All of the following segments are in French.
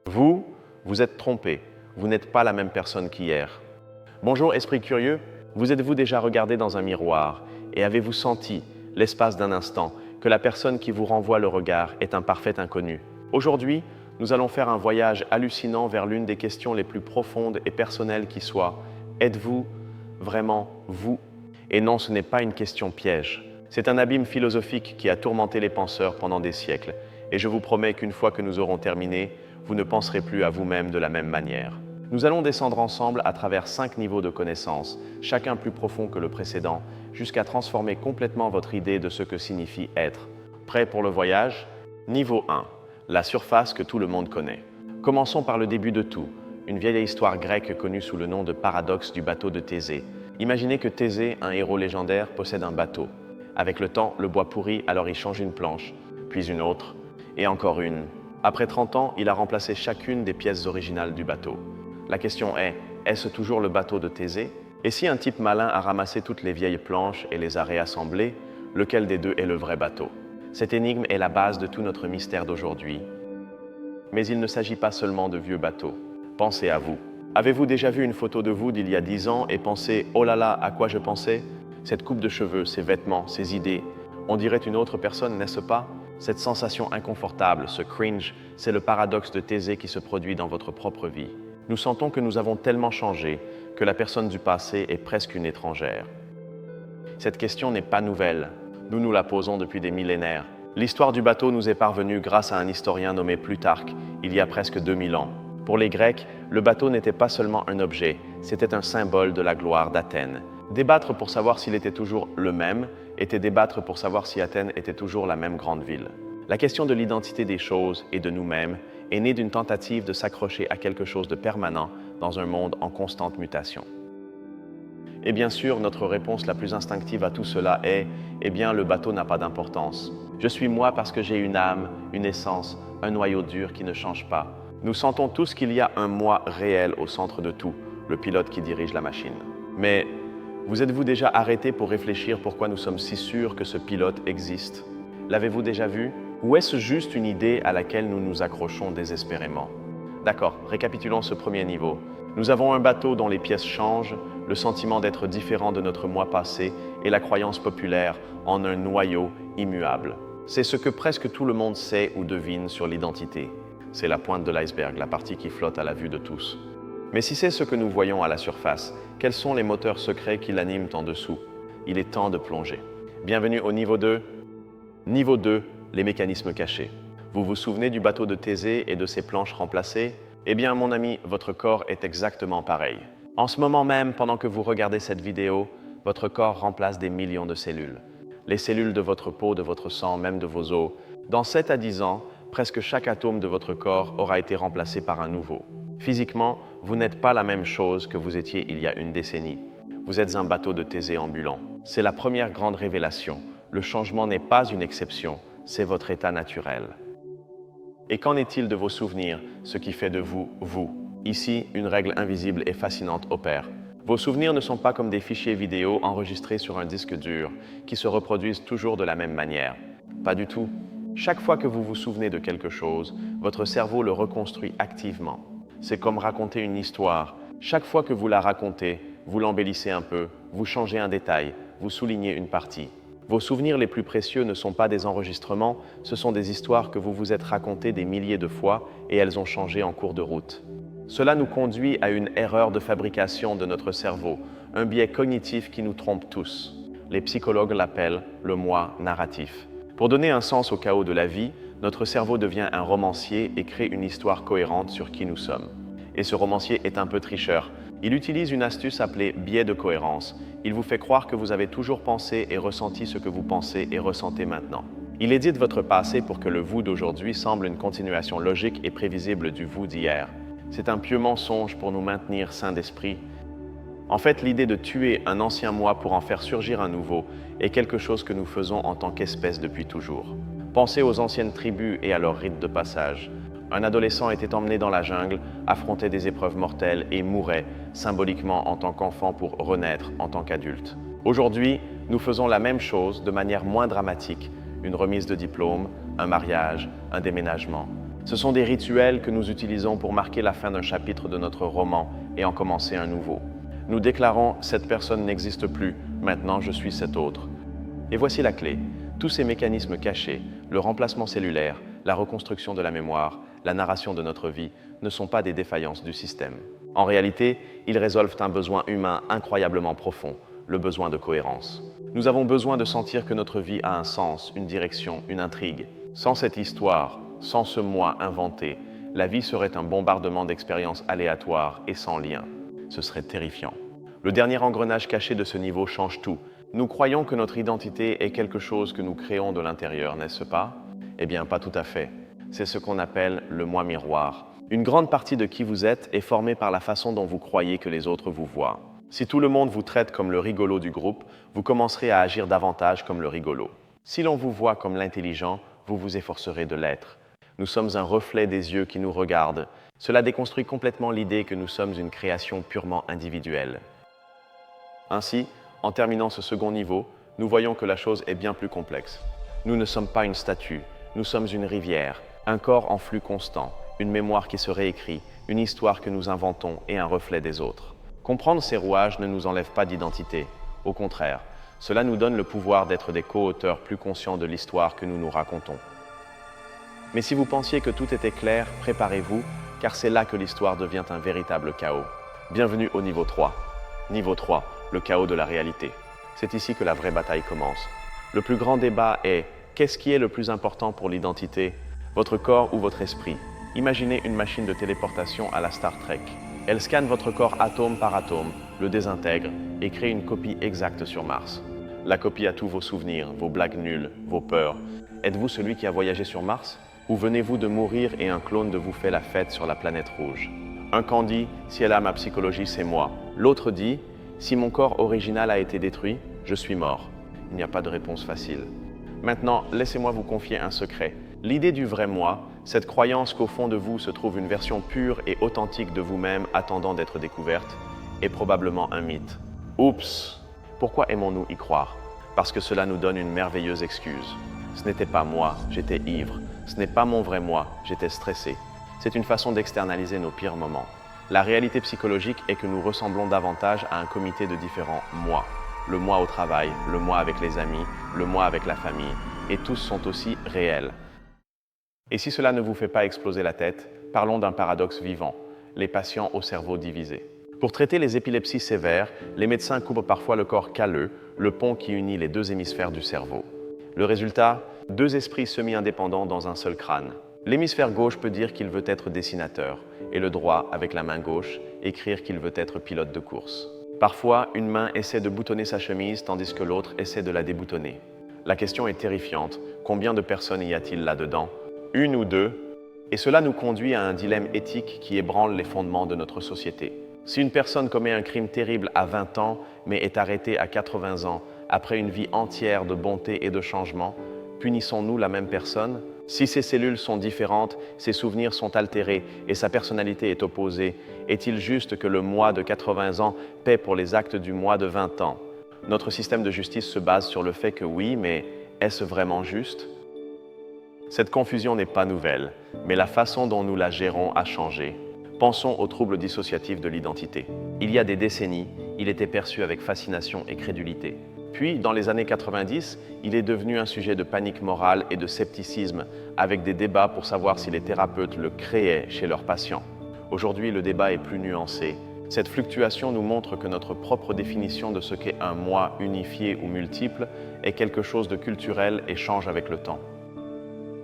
Vous, vous êtes trompé. Vous n'êtes pas la même personne qu'hier. Bonjour, esprit curieux. Vous êtes-vous déjà regardé dans un miroir et avez-vous senti, l'espace d'un instant, que la personne qui vous renvoie le regard est un parfait inconnu? Aujourd'hui, nous allons faire un voyage hallucinant vers l'une des questions les plus profondes et personnelles qui soit. Êtes-vous vraiment vous? Et non, ce n'est pas une question piège. C'est un abîme philosophique qui a tourmenté les penseurs pendant des siècles. Et je vous promets qu'une fois que nous aurons terminé, vous ne penserez plus à vous-même de la même manière. Nous allons descendre ensemble à travers 5 niveaux de connaissances, chacun plus profond que le précédent, jusqu'à transformer complètement votre idée de ce que signifie être. Prêt pour le voyage? Niveau 1. La surface que tout le monde connaît. Commençons par le début de tout, une vieille histoire grecque connue sous le nom de paradoxe du bateau de Thésée. Imaginez que Thésée, un héros légendaire, possède un bateau. Avec le temps, le bois pourrit, alors il change une planche, puis une autre, et encore une. Après 30 ans, il a remplacé chacune des pièces originales du bateau. La question est, est-ce toujours le bateau de Thésée? Et si un type malin a ramassé toutes les vieilles planches et les a réassemblées, lequel des deux est le vrai bateau? Cette énigme est la base de tout notre mystère d'aujourd'hui. Mais il ne s'agit pas seulement de vieux bateaux. Pensez à vous. Avez-vous déjà vu une photo de vous d'il y a 10 ans et pensé « Oh là là, à quoi je pensais ?» Cette coupe de cheveux, ces vêtements, ces idées, on dirait une autre personne, n'est-ce pas? Cette sensation inconfortable, ce cringe, c'est le paradoxe de Thésée qui se produit dans votre propre vie. Nous sentons que nous avons tellement changé que la personne du passé est presque une étrangère. Cette question n'est pas nouvelle. Nous nous la posons depuis des millénaires. L'histoire du bateau nous est parvenue grâce à un historien nommé Plutarque, il y a presque 2000 ans. Pour les Grecs, le bateau n'était pas seulement un objet, c'était un symbole de la gloire d'Athènes. Débattre pour savoir s'il était toujours le même était débattre pour savoir si Athènes était toujours la même grande ville. La question de l'identité des choses et de nous-mêmes est née d'une tentative de s'accrocher à quelque chose de permanent dans un monde en constante mutation. Et bien sûr, notre réponse la plus instinctive à tout cela est « Eh bien, le bateau n'a pas d'importance. Je suis moi parce que j'ai une âme, une essence, un noyau dur qui ne change pas. » Nous sentons tous qu'il y a un moi réel au centre de tout, le pilote qui dirige la machine. Mais vous êtes-vous déjà arrêté pour réfléchir pourquoi nous sommes si sûrs que ce pilote existe? L'avez-vous déjà vu? Ou est-ce juste une idée à laquelle nous nous accrochons désespérément? D'accord, récapitulons ce premier niveau. Nous avons un bateau dont les pièces changent, le sentiment d'être différent de notre moi passé et la croyance populaire en un noyau immuable. C'est ce que presque tout le monde sait ou devine sur l'identité. C'est la pointe de l'iceberg, la partie qui flotte à la vue de tous. Mais si c'est ce que nous voyons à la surface, quels sont les moteurs secrets qui l'animent en dessous? Il est temps de plonger. Bienvenue au niveau 2. Niveau 2, les mécanismes cachés. Vous vous souvenez du bateau de Thésée et de ses planches remplacées? Eh bien, mon ami, votre corps est exactement pareil. En ce moment même, pendant que vous regardez cette vidéo, votre corps remplace des millions de cellules. Les cellules de votre peau, de votre sang, même de vos os. Dans 7 à 10 ans, presque chaque atome de votre corps aura été remplacé par un nouveau. Physiquement, vous n'êtes pas la même chose que vous étiez il y a une décennie. Vous êtes un bateau de Thésée ambulant. C'est la première grande révélation. Le changement n'est pas une exception, c'est votre état naturel. Et qu'en est-il de vos souvenirs, ce qui fait de vous, vous? Ici, une règle invisible et fascinante opère. Vos souvenirs ne sont pas comme des fichiers vidéo enregistrés sur un disque dur, qui se reproduisent toujours de la même manière. Pas du tout. Chaque fois que vous vous souvenez de quelque chose, votre cerveau le reconstruit activement. C'est comme raconter une histoire. Chaque fois que vous la racontez, vous l'embellissez un peu, vous changez un détail, vous soulignez une partie. Vos souvenirs les plus précieux ne sont pas des enregistrements, ce sont des histoires que vous vous êtes racontées des milliers de fois et elles ont changé en cours de route. Cela nous conduit à une erreur de fabrication de notre cerveau, un biais cognitif qui nous trompe tous. Les psychologues l'appellent le moi narratif. Pour donner un sens au chaos de la vie, notre cerveau devient un romancier et crée une histoire cohérente sur qui nous sommes. Et ce romancier est un peu tricheur. Il utilise une astuce appelée biais de cohérence. Il vous fait croire que vous avez toujours pensé et ressenti ce que vous pensez et ressentez maintenant. Il édite votre passé pour que le vous d'aujourd'hui semble une continuation logique et prévisible du vous d'hier. C'est un pieux mensonge pour nous maintenir sains d'esprit. En fait, l'idée de tuer un ancien moi pour en faire surgir un nouveau est quelque chose que nous faisons en tant qu'espèce depuis toujours. Pensez aux anciennes tribus et à leurs rites de passage. Un adolescent était emmené dans la jungle, affrontait des épreuves mortelles et mourait symboliquement en tant qu'enfant pour renaître en tant qu'adulte. Aujourd'hui, nous faisons la même chose de manière moins dramatique. Une remise de diplôme, un mariage, un déménagement. Ce sont des rituels que nous utilisons pour marquer la fin d'un chapitre de notre roman et en commencer un nouveau. Nous déclarons « cette personne n'existe plus, maintenant je suis cet autre ». Et voici la clé. Tous ces mécanismes cachés, le remplacement cellulaire, la reconstruction de la mémoire, la narration de notre vie, ne sont pas des défaillances du système. En réalité, ils résolvent un besoin humain incroyablement profond, le besoin de cohérence. Nous avons besoin de sentir que notre vie a un sens, une direction, une intrigue. Sans cette histoire, sans ce moi inventé, la vie serait un bombardement d'expériences aléatoires et sans lien. Ce serait terrifiant. Le dernier engrenage caché de ce niveau change tout. Nous croyons que notre identité est quelque chose que nous créons de l'intérieur, n'est-ce pas? Eh bien, pas tout à fait. C'est ce qu'on appelle le moi miroir. Une grande partie de qui vous êtes est formée par la façon dont vous croyez que les autres vous voient. Si tout le monde vous traite comme le rigolo du groupe, vous commencerez à agir davantage comme le rigolo. Si l'on vous voit comme l'intelligent, vous vous efforcerez de l'être. Nous sommes un reflet des yeux qui nous regardent. Cela déconstruit complètement l'idée que nous sommes une création purement individuelle. Ainsi, en terminant ce second niveau, nous voyons que la chose est bien plus complexe. Nous ne sommes pas une statue, nous sommes une rivière, un corps en flux constant, une mémoire qui se réécrit, une histoire que nous inventons et un reflet des autres. Comprendre ces rouages ne nous enlève pas d'identité. Au contraire, cela nous donne le pouvoir d'être des co-auteurs plus conscients de l'histoire que nous nous racontons. Mais si vous pensiez que tout était clair, préparez-vous, car c'est là que l'histoire devient un véritable chaos. Bienvenue au niveau 3. Niveau 3, le chaos de la réalité. C'est ici que la vraie bataille commence. Le plus grand débat est, qu'est-ce qui est le plus important pour l'identité? Votre corps ou votre esprit? Imaginez une machine de téléportation à la Star Trek. Elle scanne votre corps atome par atome, le désintègre et crée une copie exacte sur Mars. La copie a tous vos souvenirs, vos blagues nulles, vos peurs. Êtes-vous celui qui a voyagé sur Mars? Ou venez-vous de mourir et un clone de vous fait la fête sur la planète rouge? Un camp dit, si elle a ma psychologie, c'est moi. L'autre dit, si mon corps original a été détruit, je suis mort. Il n'y a pas de réponse facile. Maintenant, laissez-moi vous confier un secret. L'idée du vrai moi, cette croyance qu'au fond de vous se trouve une version pure et authentique de vous-même attendant d'être découverte, est probablement un mythe. Oups! Pourquoi aimons-nous y croire? Parce que cela nous donne une merveilleuse excuse. Ce n'était pas moi, j'étais ivre. Ce n'est pas mon vrai moi, j'étais stressé. C'est une façon d'externaliser nos pires moments. La réalité psychologique est que nous ressemblons davantage à un comité de différents moi. Le moi au travail, le moi avec les amis, le moi avec la famille. Et tous sont aussi réels. Et si cela ne vous fait pas exploser la tête, parlons d'un paradoxe vivant, les patients au cerveau divisé. Pour traiter les épilepsies sévères, les médecins coupent parfois le corps calleux, le pont qui unit les deux hémisphères du cerveau. Le résultat, deux esprits semi-indépendants dans un seul crâne. L'hémisphère gauche peut dire qu'il veut être dessinateur, et le droit, avec la main gauche, écrire qu'il veut être pilote de course. Parfois, une main essaie de boutonner sa chemise tandis que l'autre essaie de la déboutonner. La question est terrifiante. Combien de personnes y a-t-il là-dedans? Une ou deux? Et cela nous conduit à un dilemme éthique qui ébranle les fondements de notre société. Si une personne commet un crime terrible à 20 ans, mais est arrêtée à 80 ans, après une vie entière de bonté et de changement, punissons-nous la même personne? Si ses cellules sont différentes, ses souvenirs sont altérés et sa personnalité est opposée, est-il juste que le moi de 80 ans paie pour les actes du moi de 20 ans? Notre système de justice se base sur le fait que oui, mais est-ce vraiment juste? Cette confusion n'est pas nouvelle, mais la façon dont nous la gérons a changé. Pensons aux troubles dissociatifs de l'identité. Il y a des décennies, il était perçu avec fascination et crédulité. Puis, dans les années 90, il est devenu un sujet de panique morale et de scepticisme, avec des débats pour savoir si les thérapeutes le créaient chez leurs patients. Aujourd'hui, le débat est plus nuancé. Cette fluctuation nous montre que notre propre définition de ce qu'est un moi unifié ou multiple est quelque chose de culturel et change avec le temps.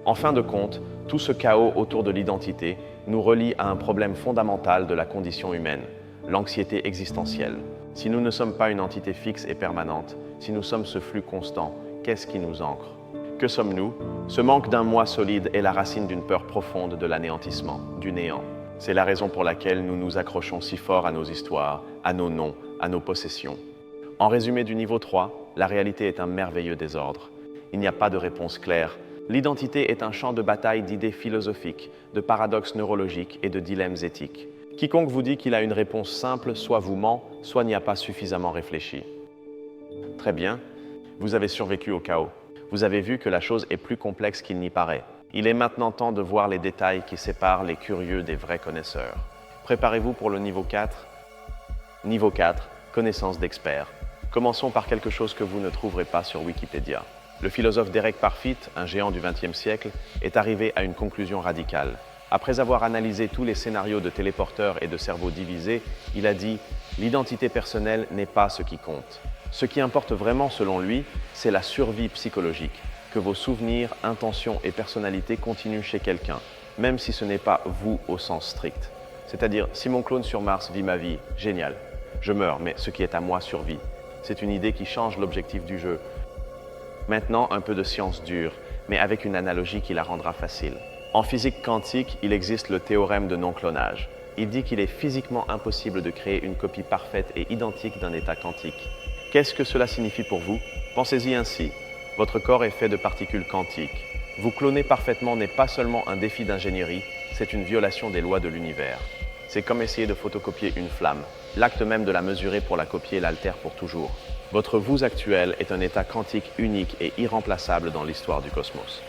En fin de compte, tout ce chaos autour de l'identité nous relie à un problème fondamental de la condition humaine, l'anxiété existentielle. Si nous ne sommes pas une entité fixe et permanente, si nous sommes ce flux constant, qu'est-ce qui nous ancre? Que sommes-nous? Ce manque d'un moi solide est la racine d'une peur profonde de l'anéantissement, du néant. C'est la raison pour laquelle nous nous accrochons si fort à nos histoires, à nos noms, à nos possessions. En résumé du niveau 3, la réalité est un merveilleux désordre. Il n'y a pas de réponse claire. L'identité est un champ de bataille d'idées philosophiques, de paradoxes neurologiques et de dilemmes éthiques. Quiconque vous dit qu'il a une réponse simple, soit vous ment, soit n'y a pas suffisamment réfléchi. Très bien, vous avez survécu au chaos. Vous avez vu que la chose est plus complexe qu'il n'y paraît. Il est maintenant temps de voir les détails qui séparent les curieux des vrais connaisseurs. Préparez-vous pour le niveau 4. Niveau 4, connaissance d'experts. Commençons par quelque chose que vous ne trouverez pas sur Wikipédia. Le philosophe Derek Parfit, un géant du XXe siècle, est arrivé à une conclusion radicale. Après avoir analysé tous les scénarios de téléporteurs et de cerveaux divisés, il a dit « L'identité personnelle n'est pas ce qui compte. Ce qui importe vraiment selon lui, c'est la survie psychologique, que vos souvenirs, intentions et personnalités continuent chez quelqu'un, même si ce n'est pas vous au sens strict. C'est-à-dire, si mon clone sur Mars vit ma vie, génial. Je meurs, mais ce qui est à moi survit. C'est une idée qui change l'objectif du jeu. Maintenant, un peu de science dure, mais avec une analogie qui la rendra facile. En physique quantique, il existe le théorème de non-clonage. Il dit qu'il est physiquement impossible de créer une copie parfaite et identique d'un état quantique. Qu'est-ce que cela signifie pour vous? Pensez-y ainsi. Votre corps est fait de particules quantiques. Vous cloner parfaitement n'est pas seulement un défi d'ingénierie, c'est une violation des lois de l'univers. C'est comme essayer de photocopier une flamme. L'acte même de la mesurer pour la copier l'altère pour toujours. Votre vous actuel est un état quantique unique et irremplaçable dans l'histoire du cosmos.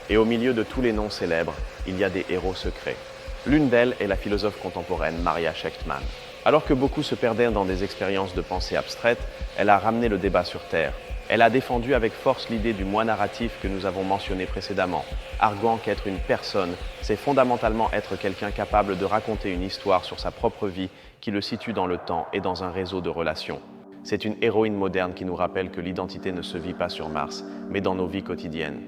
Et au milieu de tous les noms célèbres, il y a des héros secrets. L'une d'elles est la philosophe contemporaine Maria Schechtman. Alors que beaucoup se perdaient dans des expériences de pensée abstraites, elle a ramené le débat sur Terre. Elle a défendu avec force l'idée du moi narratif que nous avons mentionné précédemment, arguant qu'être une personne, c'est fondamentalement être quelqu'un capable de raconter une histoire sur sa propre vie qui le situe dans le temps et dans un réseau de relations. C'est une héroïne moderne qui nous rappelle que l'identité ne se vit pas sur Mars, mais dans nos vies quotidiennes.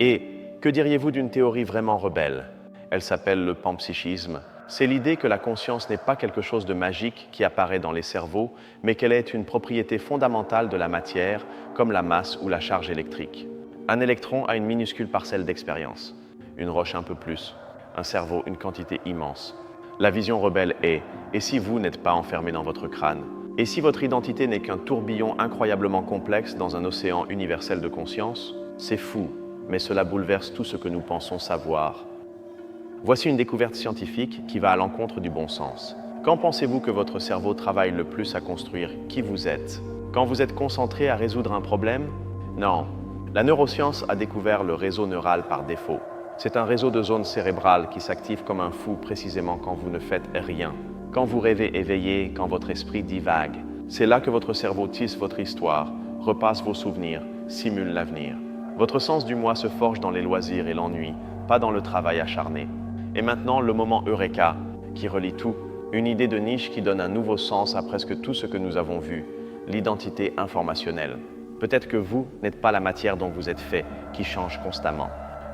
Et que diriez-vous d'une théorie vraiment rebelle? Elle s'appelle le panpsychisme. C'est l'idée que la conscience n'est pas quelque chose de magique qui apparaît dans les cerveaux, mais qu'elle est une propriété fondamentale de la matière, comme la masse ou la charge électrique. Un électron a une minuscule parcelle d'expérience, une roche un peu plus, un cerveau une quantité immense. La vision rebelle est « et si vous n'êtes pas enfermé dans votre crâne? Et si votre identité n'est qu'un tourbillon incroyablement complexe dans un océan universel de conscience? C'est fou, mais cela bouleverse tout ce que nous pensons savoir. » Voici une découverte scientifique qui va à l'encontre du bon sens. Quand pensez-vous que votre cerveau travaille le plus à construire qui vous êtes? Quand vous êtes concentré à résoudre un problème? Non. La neuroscience a découvert le réseau neural par défaut. C'est un réseau de zones cérébrales qui s'active comme un fou précisément quand vous ne faites rien. Quand vous rêvez éveillé, quand votre esprit divague. C'est là que votre cerveau tisse votre histoire, repasse vos souvenirs, simule l'avenir. Votre sens du moi se forge dans les loisirs et l'ennui, pas dans le travail acharné. Et maintenant, le moment Eureka, qui relie tout, une idée de niche qui donne un nouveau sens à presque tout ce que nous avons vu, l'identité informationnelle. Peut-être que vous n'êtes pas la matière dont vous êtes fait, qui change constamment,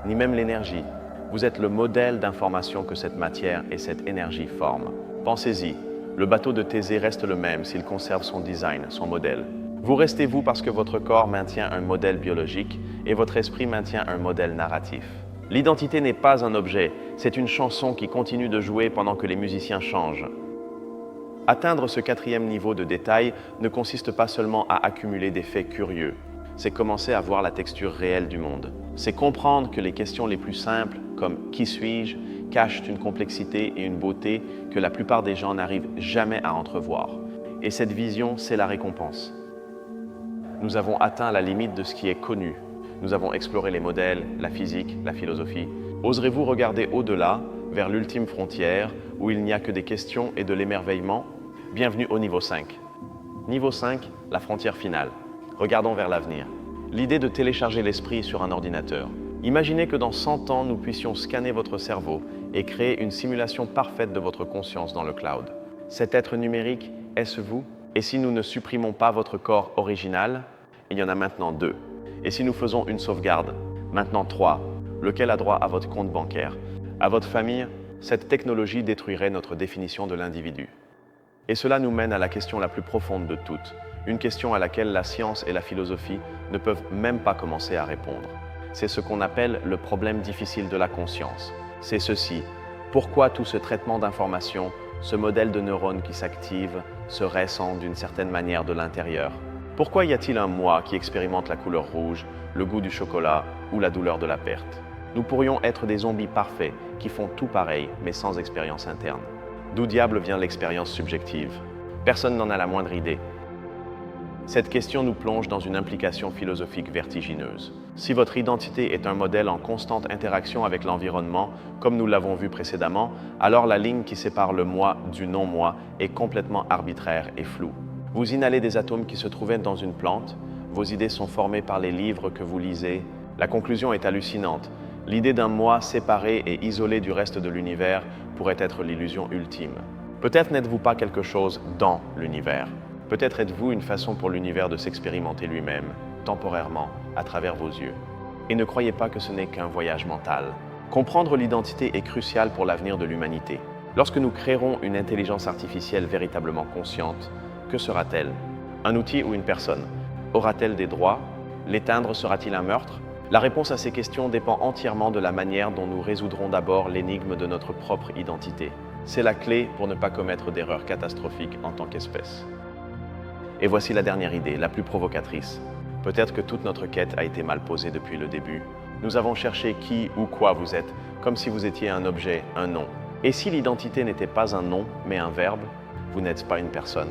ni même l'énergie. Vous êtes le modèle d'information que cette matière et cette énergie forment. Pensez-y, le bateau de Thésée reste le même s'il conserve son design, son modèle. Vous restez vous parce que votre corps maintient un modèle biologique et votre esprit maintient un modèle narratif. L'identité n'est pas un objet, c'est une chanson qui continue de jouer pendant que les musiciens changent. Atteindre ce 4e niveau de détail ne consiste pas seulement à accumuler des faits curieux, c'est commencer à voir la texture réelle du monde. C'est comprendre que les questions les plus simples, comme « qui suis-je ?», cachent une complexité et une beauté que la plupart des gens n'arrivent jamais à entrevoir. Et cette vision, c'est la récompense. Nous avons atteint la limite de ce qui est connu. Nous avons exploré les modèles, la physique, la philosophie. Oserez-vous regarder au-delà, vers l'ultime frontière, où il n'y a que des questions et de l'émerveillement? Bienvenue au niveau 5. Niveau 5, la frontière finale. Regardons vers l'avenir. L'idée de télécharger l'esprit sur un ordinateur. Imaginez que dans 100 ans, nous puissions scanner votre cerveau et créer une simulation parfaite de votre conscience dans le cloud. Cet être numérique, est-ce vous? Et si nous ne supprimons pas votre corps original? Il y en a maintenant 2. Et si nous faisons une sauvegarde? Maintenant 3. Lequel a droit à votre compte bancaire? À votre famille? Cette technologie détruirait notre définition de l'individu. Et cela nous mène à la question la plus profonde de toutes, une question à laquelle la science et la philosophie ne peuvent même pas commencer à répondre. C'est ce qu'on appelle le problème difficile de la conscience. C'est ceci. Pourquoi tout ce traitement d'informations, ce modèle de neurones qui s'active, se ressent d'une certaine manière de l'intérieur? Pourquoi y a-t-il un moi qui expérimente la couleur rouge, le goût du chocolat ou la douleur de la perte? Nous pourrions être des zombies parfaits qui font tout pareil mais sans expérience interne. D'où diable vient l'expérience subjective? Personne n'en a la moindre idée. Cette question nous plonge dans une implication philosophique vertigineuse. Si votre identité est un modèle en constante interaction avec l'environnement, comme nous l'avons vu précédemment, alors la ligne qui sépare le moi du non-moi est complètement arbitraire et floue. Vous inhalez des atomes qui se trouvaient dans une plante, vos idées sont formées par les livres que vous lisez. La conclusion est hallucinante. L'idée d'un moi séparé et isolé du reste de l'univers pourrait être l'illusion ultime. Peut-être n'êtes-vous pas quelque chose dans l'univers. Peut-être êtes-vous une façon pour l'univers de s'expérimenter lui-même, temporairement, à travers vos yeux. Et ne croyez pas que ce n'est qu'un voyage mental. Comprendre l'identité est crucial pour l'avenir de l'humanité. Lorsque nous créerons une intelligence artificielle véritablement consciente, que sera-t-elle? Un outil ou une personne? Aura-t-elle des droits? L'éteindre sera-t-il un meurtre? La réponse à ces questions dépend entièrement de la manière dont nous résoudrons d'abord l'énigme de notre propre identité. C'est la clé pour ne pas commettre d'erreurs catastrophiques en tant qu'espèce. Et voici la dernière idée, la plus provocatrice. Peut-être que toute notre quête a été mal posée depuis le début. Nous avons cherché qui ou quoi vous êtes, comme si vous étiez un objet, un nom. Et si l'identité n'était pas un nom, mais un verbe, vous n'êtes pas une personne.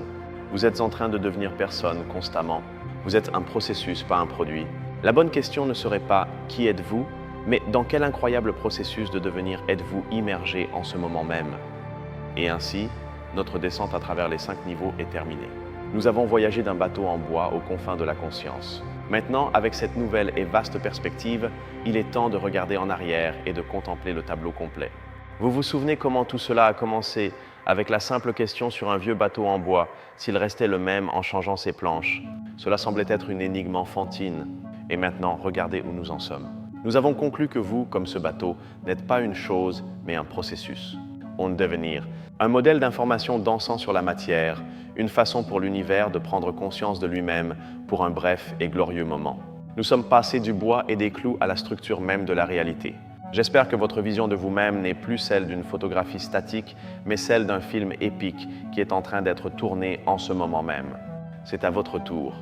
Vous êtes en train de devenir personne constamment. Vous êtes un processus, pas un produit. La bonne question ne serait pas « qui êtes-vous ?», mais dans quel incroyable processus de devenir êtes-vous immergé en ce moment même? Et ainsi, notre descente à travers les 5 niveaux est terminée. Nous avons voyagé d'un bateau en bois aux confins de la conscience. Maintenant, avec cette nouvelle et vaste perspective, il est temps de regarder en arrière et de contempler le tableau complet. Vous vous souvenez comment tout cela a commencé avec la simple question sur un vieux bateau en bois, s'il restait le même en changeant ses planches? Cela semblait être une énigme enfantine. Et maintenant, regardez où nous en sommes. Nous avons conclu que vous, comme ce bateau, n'êtes pas une chose, mais un processus. Un devenir, un modèle d'information dansant sur la matière, une façon pour l'univers de prendre conscience de lui-même pour un bref et glorieux moment. Nous sommes passés du bois et des clous à la structure même de la réalité. J'espère que votre vision de vous-même n'est plus celle d'une photographie statique, mais celle d'un film épique qui est en train d'être tourné en ce moment même. C'est à votre tour.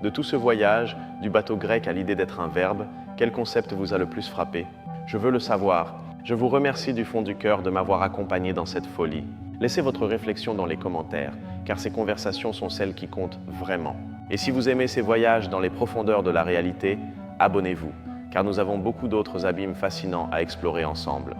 De tout ce voyage, du bateau grec à l'idée d'être un verbe, quel concept vous a le plus frappé? Je veux le savoir. Je vous remercie du fond du cœur de m'avoir accompagné dans cette folie. Laissez votre réflexion dans les commentaires, car ces conversations sont celles qui comptent vraiment. Et si vous aimez ces voyages dans les profondeurs de la réalité, abonnez-vous, car nous avons beaucoup d'autres abîmes fascinants à explorer ensemble.